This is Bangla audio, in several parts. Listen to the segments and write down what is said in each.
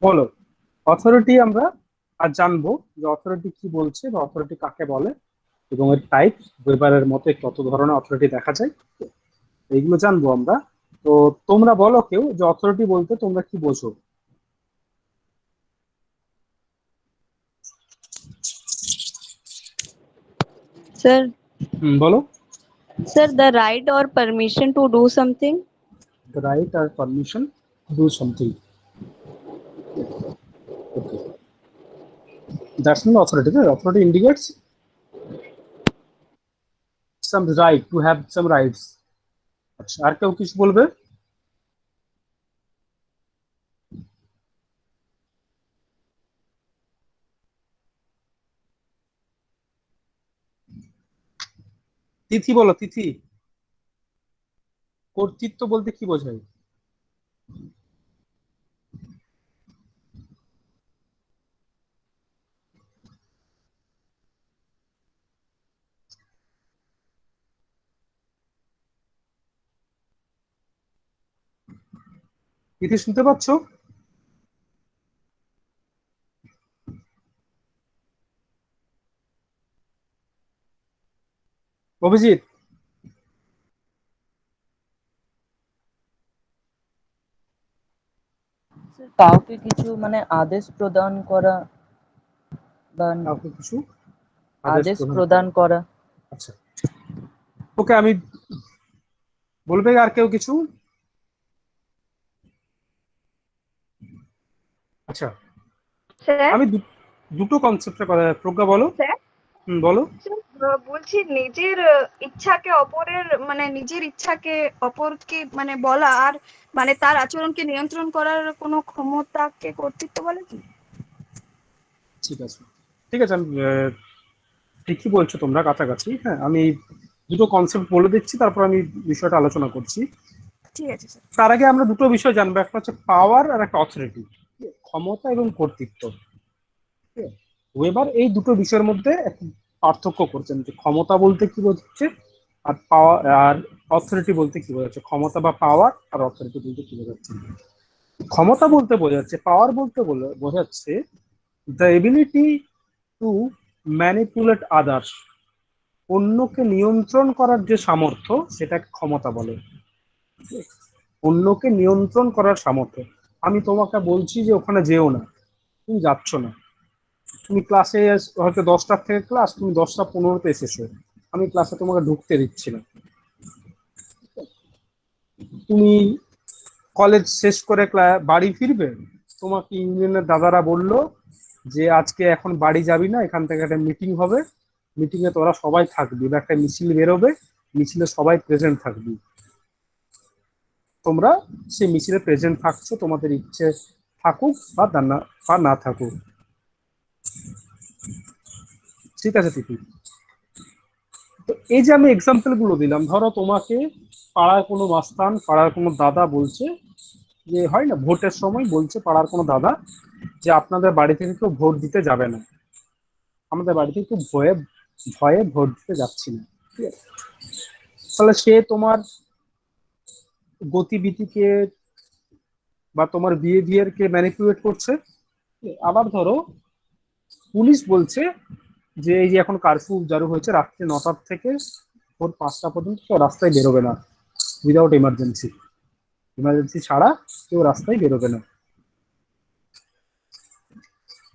বলো, অথরিটি আমরা আর জানবো যে অথরিটি কি বলছে বা অথরিটি কাকে বলে এবং এর টাইপ, ওয়েবারের মতে কত ধরনের অথরিটি দেখা যায়, এইগুলো জানবো আমরা। তো তোমরা বলো কেউ যে অথরিটি বলতে তোমরা কি বোঝো। Sir, বলো। sir, the right or permission to do something. The right or permission to do something. Okay. That's not authority. The authority indicates some right, to have some rights. আচ্ছা, আর কেউ কিছু বলবে? তিথি বলো, তিথি। কর্তৃত্ব বলতে কি বোঝায়? তিথি শুনতে পাচ্ছ? অভিজিৎ? কাউকে কিছু মানে আদেশ প্রদান করা বা কাউকে কিছু আদেশ প্রদান করা। আচ্ছা, ওকে, আমি বলবে আর কেউ কিছু? আচ্ছা, স্যার আমি দুটো কনসেপ্টের কথা, প্রজ্ঞা বলো। স্যার বলো। বলছি নিজের ইচ্ছাকে অপরের মানে নিজের ইচ্ছাকে অপরকে মানে বলা আর মানে তার আচরণকে নিয়ন্ত্রণ করার কোনো ক্ষমতাকে কর্তৃত্ব বলে কি? ঠিক আছে, ঠিক আছে, আমি ঠিকই বলছো তোমরা, কাছাকাছি। হ্যাঁ, আমি দুটো কনসেপ্ট বলে দিচ্ছি, তারপর আমি বিষয়টা আলোচনা করছি। ঠিক আছে স্যার। তার আগে আমরা দুটো বিষয় জানবো, একটা হচ্ছে পাওয়ার আর একটা অথরিটি, ক্ষমতা এবং কর্তৃত্ব। ওয়েবার এই দুটো বিষয়ের মধ্যে একটা পার্থক্য করছেন, যে ক্ষমতা বলতে কি বোঝাচ্ছে আর পাওয়ার, আর অথরিটি বলতে কি বোঝাচ্ছে। ক্ষমতা বা পাওয়ার আর অথরিটি বলতে কি বোঝাচ্ছে? ক্ষমতা বলতে বোঝাচ্ছে, পাওয়ার বলতে বোঝাচ্ছে the ability to manipulate others, অন্যকে নিয়ন্ত্রণ করার যে সামর্থ্য, সেটাকে ক্ষমতা বলে। অন্যকে নিয়ন্ত্রণ করার সামর্থ্য। আমি তোমাকে বলছি যে ওখানে যেও না, তুমি যাচ্ছ না। তুমি ক্লাসে হয়তো 10টার থেকে ক্লাস, তুমি 10টা 15-তে এসেছো, আমি ক্লাসে তোমাকে ঢুকতে দিচ্ছি না। তুমি কলেজ শেষ করে বাড়ি ফিরবে, তোমাকে ইঞ্জিনিয়ারের দাদারা বললো যে আজকে এখন বাড়ি যাবি না, এখান থেকে একটা মিটিং হবে, মিটিং এ তোরা সবাই থাকবি বা একটা মিছিল বেরোবে, মিছিলে সবাই প্রেজেন্ট থাকবি। তোমরা সেই মিছিলে প্রেজেন্ট থাকছো, তোমাদের ইচ্ছে থাকুক বা না থাকুক। ঠিক আছে তিথি? তো এই যে আমি এক্সাম্পল গুলো দিলাম, ধরো তোমাকে পাড়ার কোনো মাস্তান, পাড়ার কোনো দাদা বলছে যে, হয় না ভোটের সময় বলছে পাড়ার কোনো দাদা যে আপনাদের বাড়ি থেকে কেউ ভোট দিতে যাবে না, আমাদের বাড়ি থেকে কেউ ভয়ে ভয়ে ভোট দিতে যাচ্ছি না। ঠিক আছে, তাহলে সে তোমার গতিবিধিকে বা তোমার বিহেভিয়ার কে ম্যানিপুলেট করছে। আবার ধরো পুলিশ বলছে যে এই যে এখন কারফিউ জারি হয়েছে, রাত্রি 9টার থেকে ভোর 5টা পর্যন্ত কেউ রাস্তায় বেরোবে না, উইদাউট এমার্জেন্সি, এমার্জেন্সি ছাড়া কেউ রাস্তায় বেরোবে না।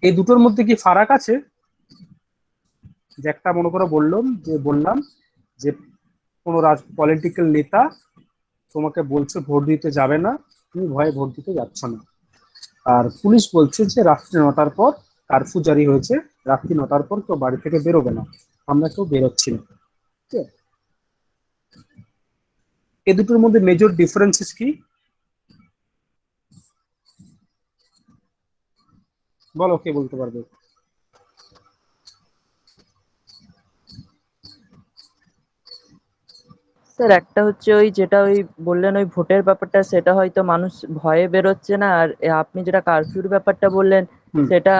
এই দুটোর মধ্যে কি ফারাক আছে? যে একটা মনে করে বললাম যে কোনো পলিটিক্যাল নেতা তোমাকে বলছে ভোট দিতে যাবে না, তুমি ভয়ে ভোট দিতে যাচ্ছ না। আর পুলিশ বলছে যে রাত্রি 9টার পর কারফিউ জারি হয়েছে, রাত্রি 9টার পর কেউ বাড়ি থেকে বেরোবে না, আমরা কেউ বেরোচ্ছি না। ঠিক আছে, এই দুটোর মধ্যে মেজর ডিফারেন্সেস কি বলো, কে বলতে পারবে? স্যার একটা হচ্ছে ওই যেটা ওই বললেন ওই ভোটের ব্যাপারটা, সেটা হয়তো মানুষ ভয়ে বেরোচ্ছে না। আর আপনি যেটা কারফিউর ব্যাপারটা বললেন, সেটা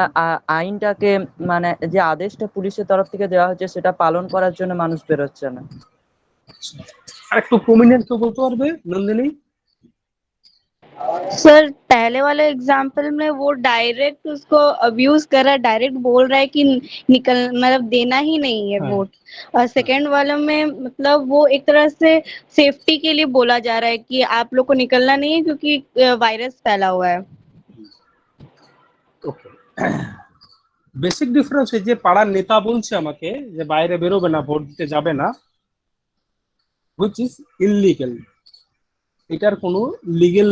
আইনটাকে মানে যে আদেশটা পুলিশের তরফ থেকে দেওয়া হচ্ছে সেটা পালন করার জন্য মানুষ বেরোচ্ছে না। আর একটু প্রমিনেন্ট কেউ বলতে পারবে? নন্দিনী? सर पहले वाले एग्जाम्पल में वो डायरेक्ट उसको अब्यूज कर रहा है, डायरेक्ट बोल रहा है कि निकल मतलब देना ही नहीं है हाँ वोट। और हाँ सेकंड वाले में मतलब वो एक तरह से सेफ्टी के लिए बोला जा रहा है कि आप लोग को निकलना नहीं है क्योंकि वायरस फैला हुआ है। ওকে। বেসিক ডিফারেন্স এই যে পাড়ার নেতা বলছে আমাকে যে বাইরে বেরোবে না, ভোট দিতে যাবে না, হুইচ ইজ ইললিগেল। এটার কোনো লিগেল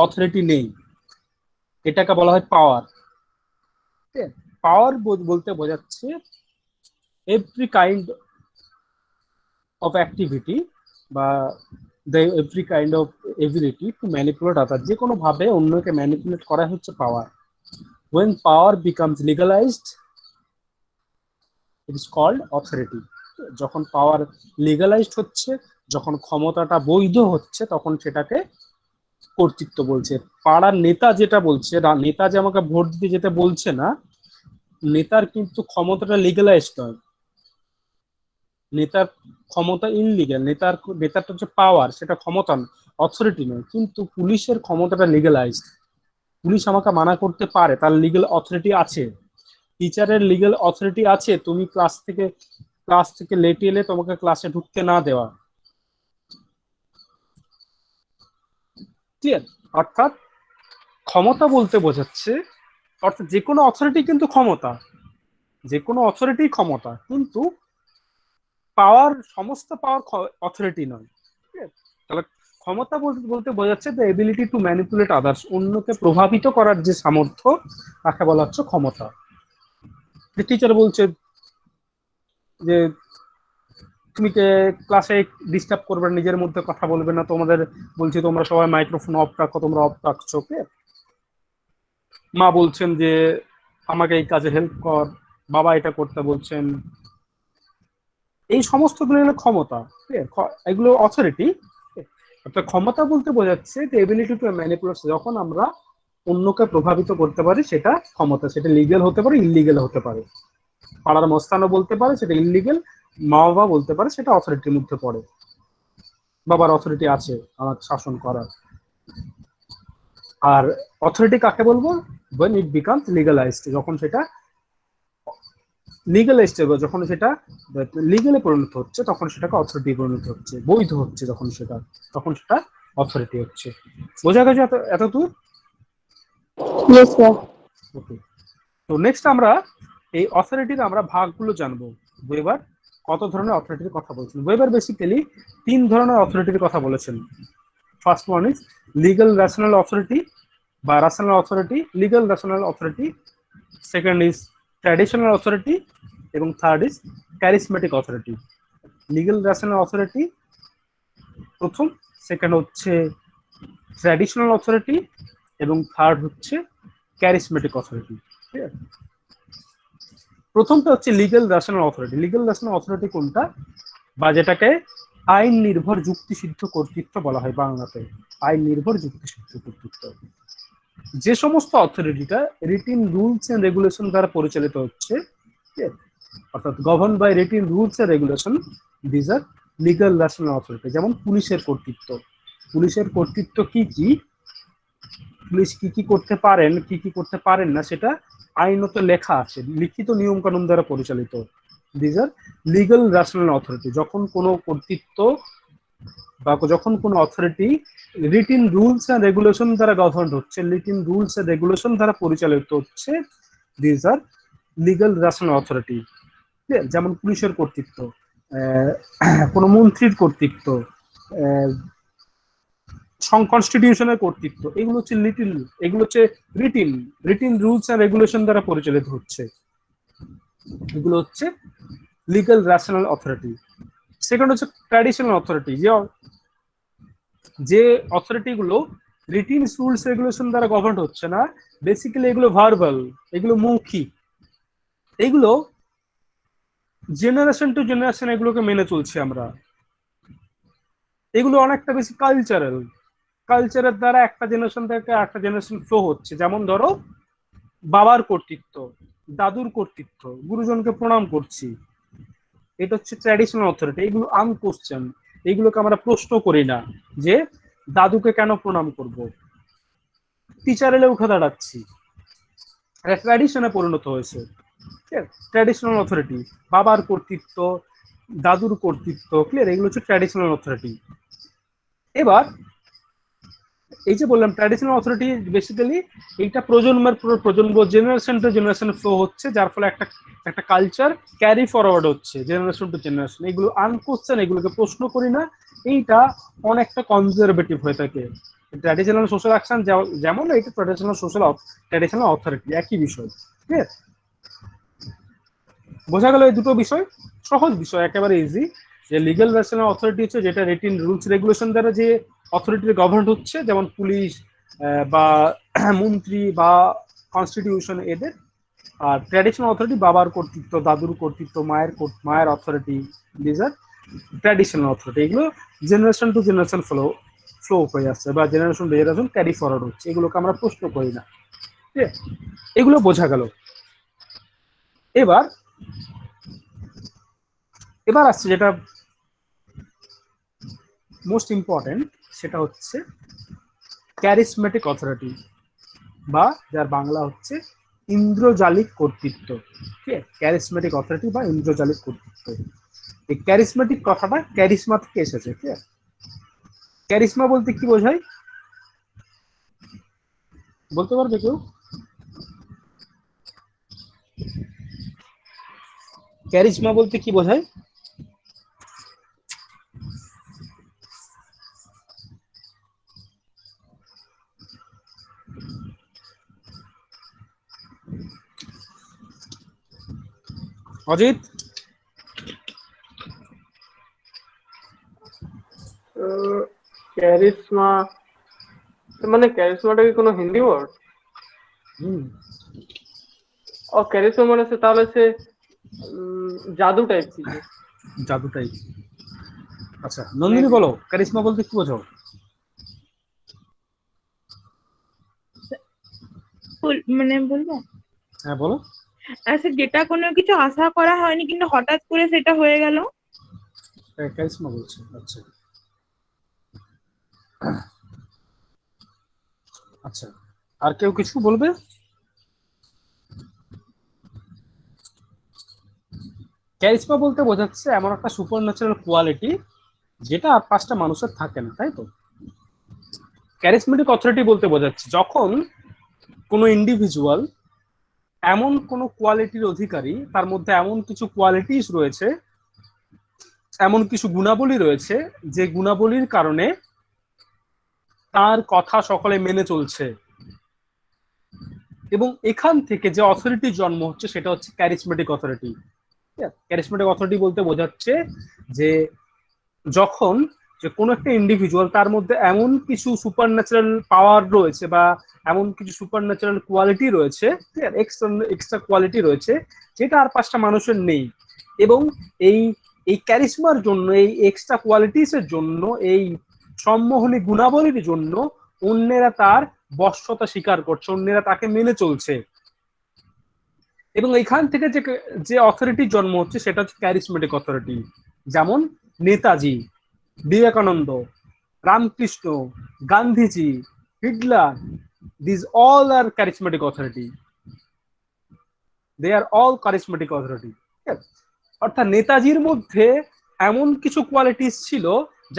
অথরিটি নেই, এটাকে বলা হয় পাওয়ার। পাওয়ার বলতে বোঝাচ্ছে এভরি কাইন্ড অফ অ্যাক্টিভিটি বা every kind of ability to manipulate other, যে কোনো ভাবে অন্যকে ম্যানিপুলেট করা হচ্ছে পাওয়ার। when power becomes legalized it is called authority। যখন পাওয়ার লিগালাইজড হচ্ছে, যখন ক্ষমতাটা বৈধ হচ্ছে, তখন সেটাকে কর্তৃত্ব বলছে। পাড়ার নেতা যেটা বলছে, নেতা যে আমাকে ভোট দিতে যেতে বলছে না, নেতার কিন্তু ক্ষমতাটা লিগালাইজড নয়, নেতার ক্ষমতা ইনলিগাল। নেতারটা হচ্ছে পাওয়ার, সেটা ক্ষমতা অথরিটি নয়। কিন্তু পুলিশের ক্ষমতাটা লিগালাইজড, পুলিশ আমাকে মানা করতে পারে, তার লিগ্যাল অথরিটি আছে। টিচারের লিগ্যাল অথরিটি আছে তুমি ক্লাস থেকে লেটে এলে তোমাকে ক্লাসে ঢুকতে না দেওয়া। ঠিক আছে? অর্থাৎ ক্ষমতা বলতে বোঝাচ্ছে, অর্থাৎ যে কোনো অথরিটি কিন্তু ক্ষমতা, যে কোনো অথরিটি ক্ষমতা, কিন্তু পাওয়ার সমস্ত পাওয়ার অথরিটি নয়। ঠিক আছে? তাহলে ক্ষমতা বলতে বোঝাচ্ছে the ability to manipulate others, অন্যকে প্রভাবিত করার যে সামর্থ্য, তাকে বলা হচ্ছে ক্ষমতা। টিচার বলছে যে তুমি ক্লাসে ডিস্টার্ব করবে, নিজের মধ্যে কথা বলবে না, তোমাদের বলছি তোমরা সবাই মাইক্রোফোন অফ রাখো, তোমরা অফ রাখছো। মা বলছেন যে আমাকে এই কাজে হেল্প কর, বাবা এটা করতে বলছেন, এই সমস্ত গুলো হলো ক্ষমতা। এগুলো অথরিটি। অর্থাৎ ক্ষমতা বলতে বোঝাচ্ছে যে এবিলিটি টু ম্যানিপুলেট, যখন আমরা অন্যকে প্রভাবিত করতে পারি সেটা ক্ষমতা, সেটা লিগেল হতে পারে, ইললিগেল হতে পারে। পাড়ার মস্তানও বলতে পারে সেটা ইললিগেল, মা বাবা বলতে পারে সেটা অথরিটির মধ্যে পড়ে, বাবার অথরিটি আছে আমার শাসন করার। আর অথরিটি কাকে বলবো? when it becomes legalized, যখন সেটা লিগালাইজড হবে, যখন সেটা লিগালে পরিণত হচ্ছে, তখন সেটাকে অথরিটি পরিণত হচ্ছে, বৈধ হচ্ছে যখন সেটা, তখন সেটা অথরিটি হচ্ছে। বোঝা গেছে এতদূর? Yes sir. ওকে। তো নেক্সট আমরা এই অথরিটির আমরা ভাগগুলো জানবো। ওয়েবার কত ধরনের অথরিটির কথা বলছেন? ওয়েবার বেসিক্যালি 3 ধরনের অথরিটির কথা বলেছেন। First one is legal rational authority বা rational authority, legal rational authority. Second is traditional authority এবং third is charismatic authority. Legal rational authority প্রথম, সেকেন্ড হচ্ছে ট্র্যাডিশনাল অথরিটি এবং থার্ড হচ্ছে ক্যারিসমেটিক অথরিটি। ঠিক আছে? প্রথমটা হচ্ছে legal rational authority. Legal rational authority কোনটা? বা যেটাকে আইন নির্ভর যুক্তিসিদ্ধ কর্তৃত্ব বলা হয় বাংলাতে, আইন নির্ভর যুক্তিসিদ্ধ কর্তৃত্ব। যে সমস্ত অথরিটিটা রিটিন রুলস এন্ড রেগুলেশন দ্বারা পরিচালিত হচ্ছে, অর্থাৎ govern by written rules and regulation, this are legal rational authority. যেমন পুলিশের কর্তৃত্ব, পুলিশের কর্তৃত্ব কি কি, পুলিশ কি কি করতে পারেন, কি কি করতে পারেন না, সেটা আইনত লেখা আছে, লিখিত নিয়ম কানুন দ্বারা পরিচালিত। This are legal rational authority. যখন কোনো কর্তৃত্ব বা যখন কোনো authority written rules and regulation দ্বারা গভর্ন হচ্ছে, রিটিন রুলস এন্ড রেগুলেশন দ্বারা পরিচালিত হচ্ছে, this are legal rational authority. যেমন পুলিশের কর্তৃত্ব, কোনো মন্ত্রীর কর্তৃত্ব, কনস্টিটিউশনের কর্তৃত্ব, এগুলো হচ্ছে এগুলো হচ্ছে রিটিন রুলস এন্ড রেগুলেশন দ্বারা পরিচালিত হচ্ছে, এগুলো হচ্ছে লিগ্যাল রেশনাল অথরিটি। সেকেন্ড হচ্ছে ট্র্যাডিশনাল অথরিটি, যে অথরিটি গুলো রিটিন রুলস রেগুলেশন দ্বারা গভর্ন হচ্ছে না, বেসিক্যালি এগুলো ভার্বাল, এগুলো মৌখিক, এগুলো জেনারেশন টু জেনারেশন এগুলোকে মেনে চলছি আমরা। এগুলো অনেকটা বেশি কালচারের দ্বারা একটা জেনারেশন থেকে একটা জেনারেশন ফ্লো হচ্ছে। যেমন ধরো বাবার কর্তৃত্ব, দাদুর কর্তৃত্ব, গুরুজনকে প্রণাম করছি, এটা হচ্ছে ট্র্যাডিশনাল অথরিটি। এগুলো আনকোশ্চেন, এইগুলোকে আমরা প্রশ্ন করি না যে দাদুকে কেন প্রণাম করব, টিচারেলে উঠে দাঁড়াচ্ছি, একটা ট্র্যাডিশনে পরিণত হয়েছে। ট্র্যাডিশনাল অথরিটি, বাবার কর্তৃত্ব, দাদুর কর্তৃত্ব, ক্লিয়ার, এগুলো হচ্ছে ট্র্যাডিশনাল অথরিটি। এবার এই যে বললাম ট্র্যাডিশনাল অথরিটি বেসিক্যালি এইটা প্রজন্মের পর প্রজন্ম, জেনারেশন টু জেনারেশন ফ্লো হচ্ছে, যার ফলে একটা একটা কালচার ক্যারি ফরওয়ার্ড হচ্ছে জেনারেশন টু জেনারেশন। এগুলো আনকোশ্চেন, এগুলোকে প্রশ্ন করি না, এইটা অনেকটা কনজারভেটিভ হয়ে থাকে। ট্র্যাডিশনাল সোশ্যাল অ্যাকশন যেমন এটা ট্র্যাডিশনাল অথরিটি, একই বিষয়। ঠিক আছে, বোঝা গেল এই দুটো বিষয়, সহজ বিষয়, একেবারে ইজি। যে লিগ্যাল ভার্সনাল অথরিটি হচ্ছে যেটা রিটিন রুলস রেগুলেশন দ্বারা যে অথরিটি গভর্ন হচ্ছে, যেমন পুলিশ বা মন্ত্রী বা কনস্টিটিউশন এদের। আর ট্র্যাডিশনাল অথরিটি বাবার কর্তৃত্ব, দাদুর কর্তৃত্ব, মায়ের authority, this are traditional authority. এগুলো জেনারেশন টু জেনারেশন ফ্লো হয়ে আসছে বা generation to generation carry forward হচ্ছে, এগুলোকে আমরা প্রশ্ন করি না। ঠিক আছে, এগুলো বোঝা গেল। এবার আসছে যেটা মোস্ট ইম্পর্টেন্ট, সেটা হচ্ছে ক্যারিসমেটিক অথরিটি, বা যার বাংলা হচ্ছে ইন্দ্রজালিক কর্তৃত্ব। ঠিক আছে, ক্যারিসমেটিক অথরিটি বা ইন্দ্রজালিক কর্তৃত্ব। এই ক্যারিসমেটিক কথাটা ক্যারিসমা থেকে এসেছে। ঠিক আছে, ক্যারিসমা বলতে কি বোঝায়, বলতে পারবে কেউ? ক্যারিসমা বলতে কি বোঝায়? অজিত? ক্যারিসমা মানে ক্যারিসমাটা কি কোনো হিন্দি ওয়ার্ড? ও ক্যারিসমা মানে তাহলে সে জাদু টাইপ কিছু। জাদু টাইপ। আচ্ছা নন্দিনী বলো, ক্যারিসমা বলতে কি বোঝো? মানে বলবো, হ্যাঁ বলো। আচ্ছা যেটা কোনো কিছু আশা করা হয়নি কিন্তু হঠাৎ করে সেটা হয়ে গেল। ক্যারিসমা বলছে। আচ্ছা আচ্ছা, আর কেউ কিছু বলবে? ক্যারিসমা বলতে বোঝাচ্ছে এমন একটা সুপার ন্যাচারাল কোয়ালিটি যেটা আর পাঁচটা মানুষের থাকে না, তাই তো? ক্যারিসমেটিক অথরিটি বলতে বোঝাচ্ছে যখন কোনো ইন্ডিভিজুয়াল এমন কোনো কোয়ালিটির অধিকারী, তার মধ্যে এমন কিছু কোয়ালিটিস রয়েছে, এমন কিছু গুণাবলী রয়েছে, যে গুণাবলীর কারণে তার কথা সকলে মেনে চলছে, এবং এখান থেকে যে অথরিটি জন্ম হচ্ছে সেটা হচ্ছে ক্যারিসমেটিক অথরিটি। ক্যারিসমেটিক অথরিটি বলতে বোঝাচ্ছে যে যখন যে কোনো একটা ইন্ডিভিজুয়াল, তার মধ্যে এমন কিছু সুপার ন্যাচারাল পাওয়ার রয়েছে বা এমন কিছু সুপার ন্যাচারাল কোয়ালিটি রয়েছে, এক্সট্রা কোয়ালিটি রয়েছে, যেটা আর পাঁচটা মানুষের নেই, এবং এই এই ক্যারিসমার জন্য, এই এক্সট্রা কোয়ালিটিস এর জন্য, এই সম্মোহনী গুণাবলীর জন্য অন্যেরা তার বশ্যতা স্বীকার করছে, অন্যেরা তাকে মেনে চলছে। এবং এখান থেকে যে যে অথরিটির জন্ম হচ্ছে সেটা হচ্ছে ক্যারিসমেটিক অথরিটি। যেমন Netaji, Vivekananda, Ramakrishna, Gandhiji, Hitler, this all are charismatic authority, they are all charismatic authority. অর্থাৎ নেতাজির মধ্যে এমন কিছু কোয়ালিটিস ছিল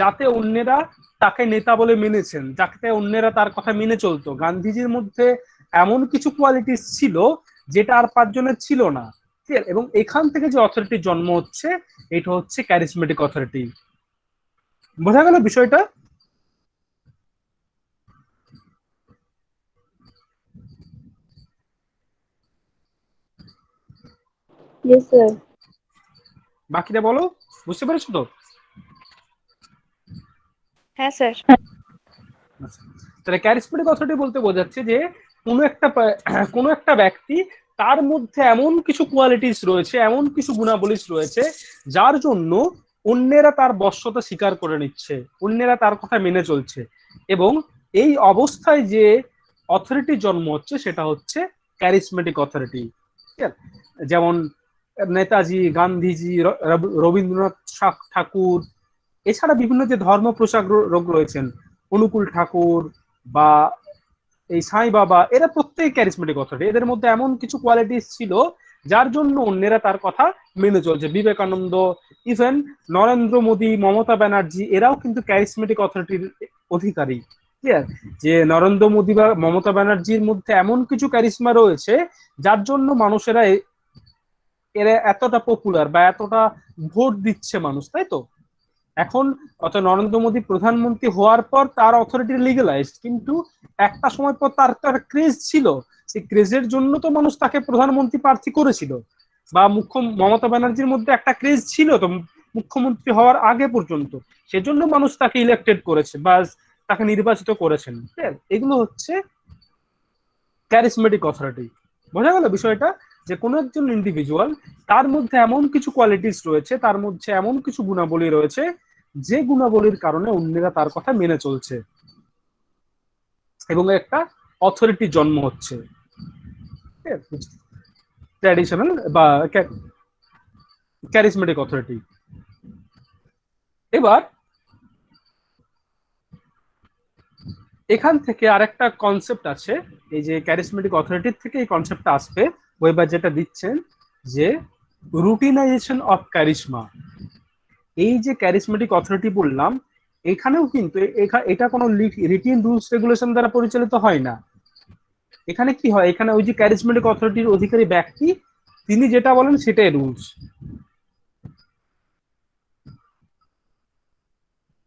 যাতে অন্যেরা তাকে নেতা বলে মেনেছেন, যাতে অন্যেরা তার কথা মেনে চলতো। গান্ধীজির মধ্যে এমন কিছু কোয়ালিটিস ছিল যেটা আর পাঁচজনের ছিল না। ঠিক আছে, এবং এখান থেকে যে অথরিটির জন্ম হচ্ছে এটা হচ্ছে ক্যারিসমেটিক অথরিটি। বোঝা গেল বিষয়টা? Yes, sir. বাকিটা বলো, বুঝতে পেরেছো তো? হ্যাঁ স্যার। তাহলে ক্যারিসমেটিক অথরিটি বলতে বোঝাচ্ছে যে কোনো একটা ব্যক্তি, তার মধ্যে এমন কিছু কোয়ালিটিস রয়েছে, এমন কিছু গুণাবলী রয়েছে, যার জন্য অন্যেরা তার বশ্যতা স্বীকার করে নিচ্ছে, অন্যেরা তার কথা মেনে চলছে, এবং এই অবস্থায় যে অথরিটির জন্ম হচ্ছে সেটা হচ্ছে ক্যারিসমেটিক অথরিটি। ঠিক আছে, যেমন নেতাজি, গান্ধীজি, রবীন্দ্রনাথ ঠাকুর, এছাড়া বিভিন্ন যে ধর্ম প্রচারক রয়েছেন, অনুকূল ঠাকুর বা এই সাই বাবা, এরা প্রত্যেক ক্যারিসমেটিক অথরিটি। এদের মধ্যে এমন কিছু কোয়ালিটিস ছিল যার জন্য অন্যেরা তার কথা মেনে চলছে। বিবেকানন্দ, ইভেন নরেন্দ্র মোদী, মমতা ব্যানার্জি, এরাও কিন্তু ক্যারিসমেটিক অথরিটির অধিকারী। ক্লিয়ার? যে নরেন্দ্র মোদী বা মমতা ব্যানার্জির মধ্যে এমন কিছু ক্যারিসমা রয়েছে যার জন্য মানুষেরা এরা এতটা পপুলার বা এতটা ভোট দিচ্ছে মানুষ, তাই তো? এখন অর্থাৎ নরেন্দ্র মোদী প্রধানমন্ত্রী হওয়ার পর তার অথরিটি লিগালাইজড, কিন্তু একটা সময় পর তার তার ক্রেজ ছিল, সেই ক্রেজের জন্য তো মানুষ তাকে প্রধানমন্ত্রী প্রার্থী করেছিল। বা মমতা ব্যানার্জির মধ্যে একটা ক্রেজ ছিল তো মুখ্যমন্ত্রী হওয়ার আগে পর্যন্ত, সেজন্য মানুষ তাকে ইলেক্টেড করেছে বা তাকে নির্বাচিত করেছেন। এগুলো হচ্ছে ক্যারিসমেটিক অথরিটি। বোঝা গেল বিষয়টা? যে কোনো একজন ইন্ডিভিজুয়াল, তার মধ্যে এমন কিছু কোয়ালিটিস রয়েছে, তার মধ্যে এমন কিছু গুণাবলী রয়েছে যে গুণাবলীর কারণে অন্যরা তার কথা মেনে চলছে এবং একটা অথরিটি জন্ম হচ্ছে, ট্র্যাডিশনাল বা ক্যারিসমেটিক অথরিটি। এবার এখান থেকে আরেকটা কনসেপ্ট আছে, এই যে ক্যারিসমেটিক অথরিটির থেকে এই কনসেপ্টটা আসবে। ওয়েবার যেটা দিচ্ছেন যে রুটিনাইজেশন অফ ক্যারিসমা। এই যে ক্যারিসমেটিক অথরিটি বললাম, এখানেও কিন্তু এটা কোনো রিটিন রুলস রেগুলেশন দ্বারা পরিচালিত হয় না। এখানে কি হয়, এখানে ওই যে ক্যারিসমেটিক অথরিটির অধিকারী ব্যক্তি, তিনি যেটা বলেন সেটাই রুলস।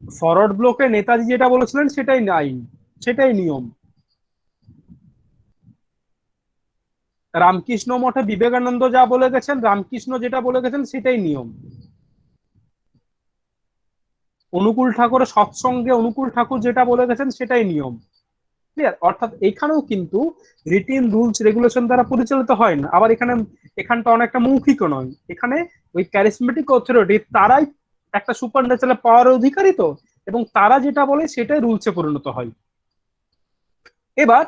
ফরওয়ার্ড ব্লকে নেতাজি যেটা বলেছিলেন সেটাই আইন, সেটাই নিয়ম। রামকৃষ্ণ মঠে বিবেকানন্দ যা বলে গেছেন, রামকৃষ্ণ যেটা বলে গেছেন সেটাই নিয়ম। অনুকূল ঠাকুরের সৎসঙ্গে অনুকূল ঠাকুর যেটা বলে গেছেন সেটাই নিয়ম। ক্লিয়ার? অর্থাৎ এখানেও কিন্তু রিটিন রুলস রেগুলেশন দ্বারা পরিচালিত হয় না। আবার এখানটা অনেকটা মৌখিকও নয়। এখানে ওই ক্যারিসমেটিক অথরিটি তারাই একটা সুপার ন্যাচারাল পাওয়ার অধিকারী তো, এবং তারা যেটা বলে সেটাই রুলসে পরিণত হয়। এবার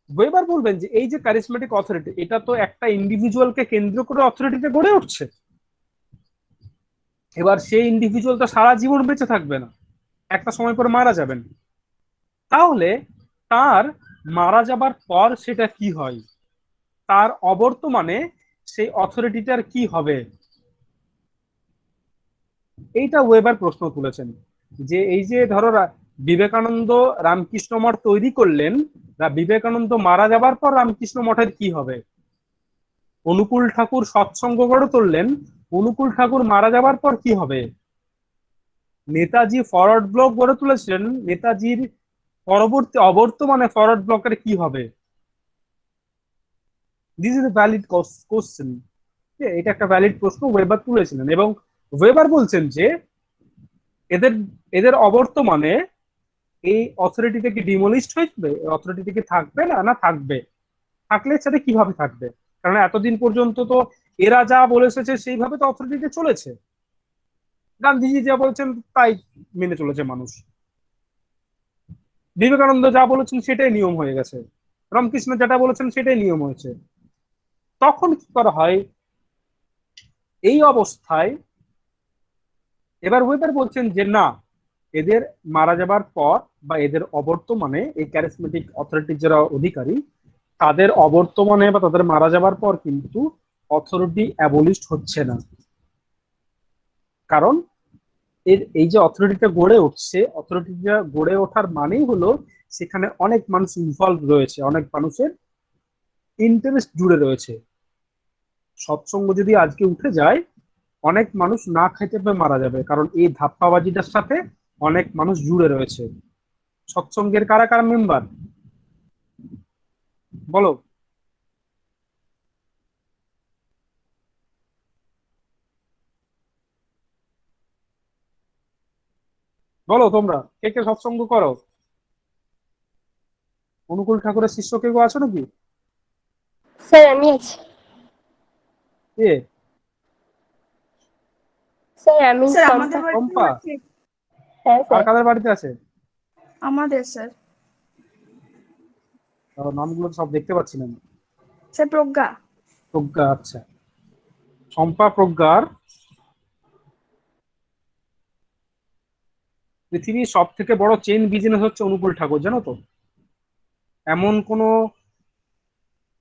ওয়েবার বলবেন যে এই যে ক্যারিসমেটিক অথরিটি, এটা তো একটা ইন্ডিভিজুয়ালকে কেন্দ্র করে অথরিটিতে গড়ে উঠছে। এবার সেই ইন্ডিভিজুয়াল তো সারা জীবন বেঁচে থাকবে না, একটা সময় পর মারা যাবেন। তাহলে তার মারা যাবার পর সেটা কি হয়, তার অবর্তমানে সেই অথরিটিটার কি হবে, এইটা ওয়েবার প্রশ্ন তুলেছেন। যে এই যে ধরো বিবেকানন্দ রামকৃষ্ণ মঠ তৈরি করলেন, বিবেকানন্দ মারা যাবার পর রামকৃষ্ণ মঠের কি হবে? অনুকূল ঠাকুর সৎসঙ্গ গড়ে তুললেন, অনুকূল ঠাকুর মারা যাবার পর কি হবে? নেতাজি ফরওয়ার্ড ব্লক গড়ে তুলেছিলেন, নেতাজির পরবর্তী অবর্তমানে ফরওয়ার্ড ব্লকের কি হবে? This is a valid question. এটা একটা ভ্যালিড প্রশ্ন ওয়েবার তুলেছিলেন, এবং ওয়েবার বলছেন যে এদের এদের অবর্তমানে এই অথরিটিটা কি ডিমোলিশড হয়ে যাবে, অথরিটিটা কি থাকবে না না থাকবে? থাকলে সেটা কিভাবে থাকবে? কারণ এতদিন পর্যন্ত তো এরা যা বলে এসেছে সেইভাবে তো অথরিটিতে চলেছে। গান্ধীজি যা বলছেন তাই মেনে চলেছে মানুষ। বিবেকানন্দ যা বলেছেন সেটাই নিয়ম হয়ে গেছে, রামকৃষ্ণ যেটা বলেছেন সেটাই নিয়ম হয়েছে। তখন কি করা হয় এই অবস্থায়? এবার ওয়েবার বলছেন যে না, এদের মারা যাবার পর বা এদের অবর্তমানে এই ক্যারিসমেটিক অথরিটির যারা অধিকারী, তাদের অবর্তমানে বা তাদের মারা যাবার পর কিন্তু অথরিটি অ্যাবলিশড হচ্ছে না। কারণ এই যে অথরিটিটা গড়ে উঠছে, অথরিটিটা গড়ে ওঠার মানেই হলো সেখানে অনেক মানুষ ইনভলভ রয়েছে, অনেক মানুষের ইন্টারেস্ট জুড়ে রয়েছে। সৎসঙ্গ যদি আজকে উঠে যায়, অনেক মানুষ না খাইতে পেয়ে মারা যাবে, কারণ এই ধাপ্পাবাজিটার সাথে অনেক মানুষ জুড়ে রয়েছে। সৎসঙ্গের কারা কারা মেম্বার বলো? বলো তোমরা কে কে সৎসঙ্গ করো? অনুকূল ঠাকুরের শিষ্য কেউ আছো নাকি? স্যার আমি আছি। কে? স্যার আমি স্যার শম্পা। আমাদের বাড়িতে চম্পা? আছে। হ্যাঁ আর স্যার। কাদের বাড়িতে আছে? আমাদের স্যার। নামগুলো তো সব দেখতে পাচ্ছি না। স্যার প্রজ্ঞা। প্রজ্ঞা, আচ্ছা। চম্পা প্রজ্ঞার পৃথিবীর সব থেকে বড় চেইন বিজনেস হচ্ছে অনুকূল ঠাকুর, জানো তো? এমন কোনো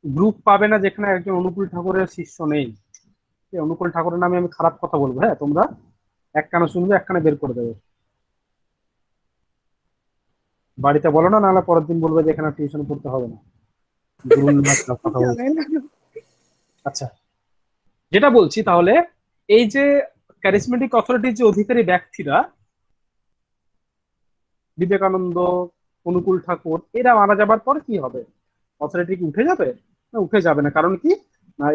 গ্রুপ পাবে না যেখানে একজন অনুকূল ঠাকুরের শিষ্য নেই। এই অনুকূল ঠাকুরের নামে আমি খারাপ কথা বলবো, হ্যাঁ, তোমরা এক কানে শুনবে এক কানে বের করে দেবে। বাড়িতে বলো না, নাহলে পরের দিন বলবে যে এখানে টিউশন করতে হবে না, গুরুর নামে খারাপ কথা বলছে। আচ্ছা, যেটা বলছি তাহলে, এই যে ক্যারিসমেটিক অথরিটির যে অধিকারী ব্যক্তিরা, বিবেকানন্দ, অনুকূল ঠাকুর, এরা মারা যাবার পর কি হবে? অথরিটি কি উঠে যাবে? না, উঠে যাবে না। কারণ কি,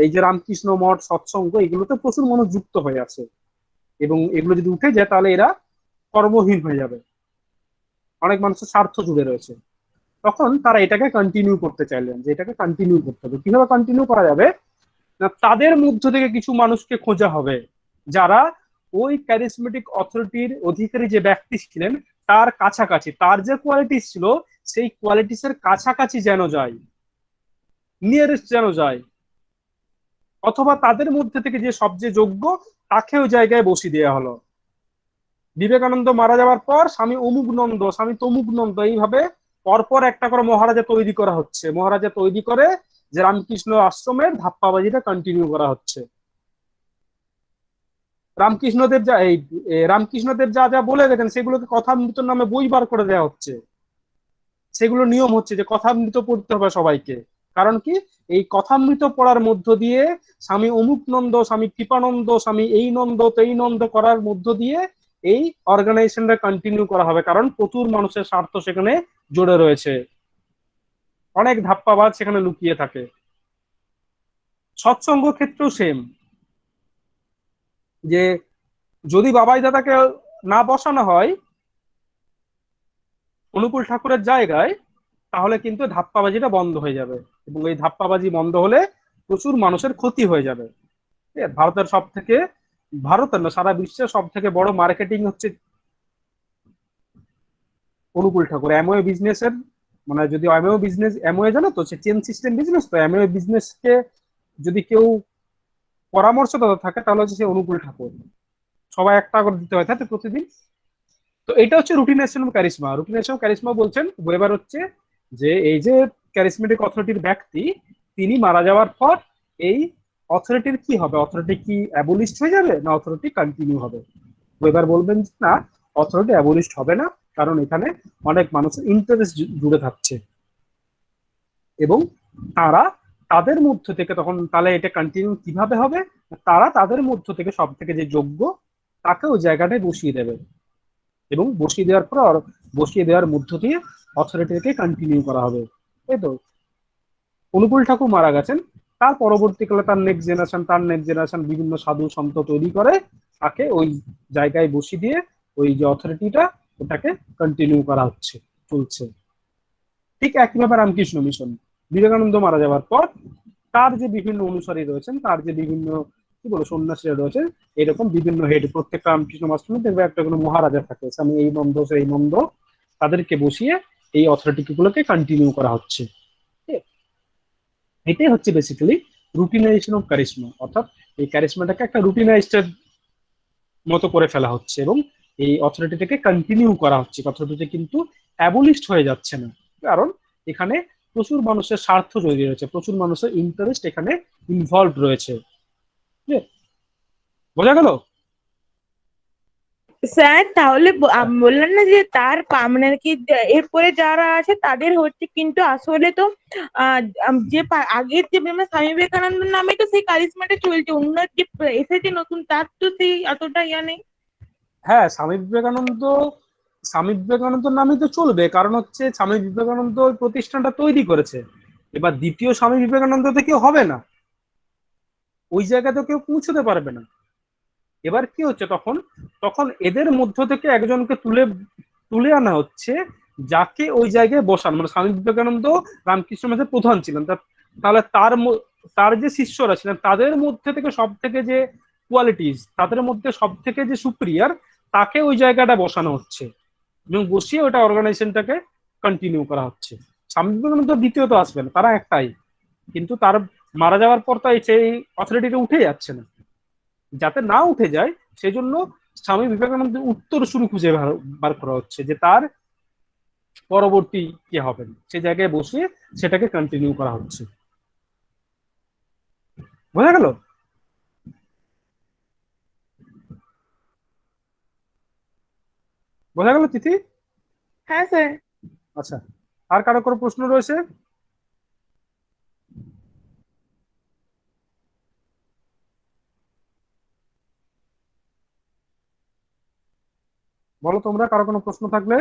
এই যে রামকৃষ্ণ মঠ, সৎসঙ্গ, এগুলোতে প্রচুর মানুষ যুক্ত হয়ে আছে, এবং এগুলো যদি উঠে যায় তাহলে এরা কর্মহীন হয়ে যাবে। অনেক মানুষের স্বার্থ জুড়ে রয়েছে। তখন তারা এটাকে কন্টিনিউ করতে চাইলেন, যে এটাকে কন্টিনিউ করতে হবে। কিভাবে কন্টিনিউ করা যাবে? না, তাদের মধ্য থেকে কিছু মানুষকে খোঁজা হবে যারা ওই ক্যারিসমেটিক অথরিটির অধিকারী যে ব্যক্তি ছিলেন তার কাছাকাছি, তার যে কোয়ালিটিস ছিল সেই কোয়ালিটিস এর কাছাকাছি যেন যায়, নিয়ারেস্ট যেন যায়, অথবা তাদের মধ্যে থেকে যে সবচেয়ে যোগ্য তাকে ওই জায়গায় বসিয়ে দেওয়া হলো। বিবেকানন্দ মারা যাওয়ার পর স্বামী অমুক নন্দ, স্বামী তমুক নন্দ, এইভাবে পরপর একটা করে মহারাজা তৈরি করা হচ্ছে। মহারাজা তৈরি করে যে রামকৃষ্ণ আশ্রমের ধাপ্পাবাজিটা কন্টিনিউ করা হচ্ছে। রামকৃষ্ণদেব যা এই রামকৃষ্ণদেব যা যা বলে গেছেন সেগুলোকে কথামৃতর নামে বই বার করে দেওয়া হচ্ছে। সেগুলো নিয়ম হচ্ছে যে কথামৃত পড়তে হবে সবাইকে। কারণ কি, এই কথামৃত পড়ার মধ্য দিয়ে স্বামী অমুক নন্দ, স্বামী কৃপানন্দ, স্বামী এই নন্দ তেই নন্দ করার মধ্য দিয়ে এই অর্গানাইজেশনটা কন্টিনিউ করা হবে। কারণ প্রচুর মানুষের স্বার্থ সেখানে জড়ে রয়েছে, অনেক ধাপ্পাবাজ সেখানে লুকিয়ে থাকে। সৎসঙ্গ ক্ষেত্রেও সেম, যে যদি বাবাই দাদাকে না বসানো হয় অনুকূল ঠাকুরের জায়গায়, তাহলে কিন্তু ধাপ্পাবাজিটা বন্ধ হয়ে যাবে, এবং এই ধাপ্পাবাজি বন্ধ হলে প্রচুর মানুষের ক্ষতি হয়ে যাবে। ঠিক আছে? ভারতের না, সারা বিশ্বের সব থেকে বড় মার্কেটিং হচ্ছে অনুকূল ঠাকুর। অ্যামওয়ে বিজনেসের, মানে যদি অ্যামওয়ে বিজনেস, অ্যামওয়ে জানো তো, সে চেন সিস্টেম বিজনেস, তো অ্যামওয়ে বিজনেসকে যদি কেউ পরামর্শদাতা থাকে তাহলে হচ্ছে সে অনুকূল ঠাকুর। সবাই একটা করে দিতে হয়, তাই তো, প্রতিদিন। তো এটা হচ্ছে রুটিনেশন অফ ক্যারিসমা। রুটিনেশন অফ ক্যারিসমা বলছেন ওয়েবার হচ্ছে যে এই যে ক্যারিসমেটিক অথরিটির ব্যক্তি, তিনি মারা যাওয়ার পর এই অথরিটির কি হবে? অথরিটি কি অ্যাবলিশড হয়ে যাবে, না অথরিটি কন্টিনিউ হবে? ওয়েবার বলবেন যে না, অথরিটি অ্যাবলিশড হবে না, কারণ এখানে অনেক মানুষের ইন্টারেস্ট জুড়ে থাকছে, এবং তারা তাদের মধ্য থেকে, তখন তাহলে এটা কন্টিনিউ কিভাবে হবে? তারা তাদের মধ্য থেকে সব থেকে যে যোগ্য তাকে ওই জায়গাটায় বসিয়ে দেবে, এবং বসিয়ে দেওয়ার পর বসিয়ে দেওয়ার মধ্য দিয়ে অথরিটিকে কন্টিনিউ করা হবে। তাই তো, অনুকূল ঠাকুর মারা গেছেন, তার পরবর্তীকালে তার নেক্সট জেনারেশন বিভিন্ন সাধু সন্ত তৈরি করে তাকে ওই জায়গায় বসিয়ে দিয়ে ওই যে অথরিটিটা, ওটাকে কন্টিনিউ করা হচ্ছে, চলছে। ঠিক একইভাবে রামকৃষ্ণ মিশন, বিবেকানন্দ মারা যাওয়ার পর তার যে বিভিন্ন অনুসারী রয়েছেন, তার যে বিভিন্ন কি বলো সন্ন্যাসীরা রয়েছেন, এরকম বিভিন্ন হেড, প্রত্যেকটা রামকৃষ্ণ আশ্রমে দেখবে একটা কোনো মহারাজা থাকে, আমি এই নন্দ সেই নন্দ, তাদেরকে বসিয়ে এই অথরিটি গুলোকে কন্টিনিউ করা হচ্ছে। এটাই হচ্ছে বেসিক্যালি রুটিনাইজেশন অফ ক্যারিসমা, অর্থাৎ এই ক্যারিসমাটাকে একটা রুটিনাইজড মতো করে ফেলা হচ্ছে, এবং এই অথরিটিটাকে কন্টিনিউ করা হচ্ছে। অথরিটি কিন্তু অ্যাবলিশড হয়ে যাচ্ছে না, কারণ এখানে প্রচুর মানুষের স্বার্থ জড়িয়ে রয়েছে, প্রচুর মানুষের ইন্টারেস্ট এখানে ইনভলভ রয়েছে। বোঝা গেল? স্যার তাহলে বললেন না যে তার মানে কি এরপরে যারা আছে তাদের হচ্ছে, কিন্তু আসলে তো যে আগের যে স্বামী বিবেকানন্দ নামে তো সেই কারিশমাটা চলছে, অন্য যে এসেছে নতুন তার তো সেই এতটা ইয়া নেই। হ্যাঁ, স্বামী বিবেকানন্দ নামে তো চলবে, কারণ হচ্ছে স্বামী বিবেকানন্দ ওই প্রতিষ্ঠানটা তৈরি করেছে। এবার দ্বিতীয় স্বামী বিবেকানন্দ তো কেউ হবে না, ওই জায়গাতে কেউ পৌঁছতে পারবে না। এবার কি হচ্ছে, তখন তখন এদের মধ্য থেকে একজনকে তুলে তুলে আনা হচ্ছে, যাকে ওই জায়গায় বসান, মানে স্বামী বিবেকানন্দ রামকৃষ্ণ মঠের প্রধান ছিলেন, তাহলে তার যে শিষ্যরা ছিলেন তাদের মধ্যে থেকে সব থেকে যে কোয়ালিটিস, তাদের মধ্যে সব থেকে যে সুপ্রিয়ার, তাকে ওই জায়গাটা বসানো হচ্ছে, এবং বসিয়ে ওটা অর্গানাইজেশনটাকে কন্টিনিউ করা হচ্ছে। স্বামী বিবেকানন্দ দ্বিতীয়ত আসবেন, তারা একটাই, কিন্তু তার মারা যাওয়ার পর তো সেই অথরিটিটা উঠে যাচ্ছে না। যাতে না উঠে যায় সেজন্য স্বামী বিবেকানন্দের উত্তর শুরু খুঁজে বার করা হচ্ছে, যে তার পরবর্তী কে হবেন সে জায়গায় বসে সেটাকে কন্টিনিউ করা হচ্ছে। বোঝা গেল? বোঝা গেল তিথি? হ্যাঁ স্যার। আচ্ছা, আর কারো কোনো প্রশ্ন রয়েছে? বলো তোমরা, কারো কোনো প্রশ্ন থাকলে।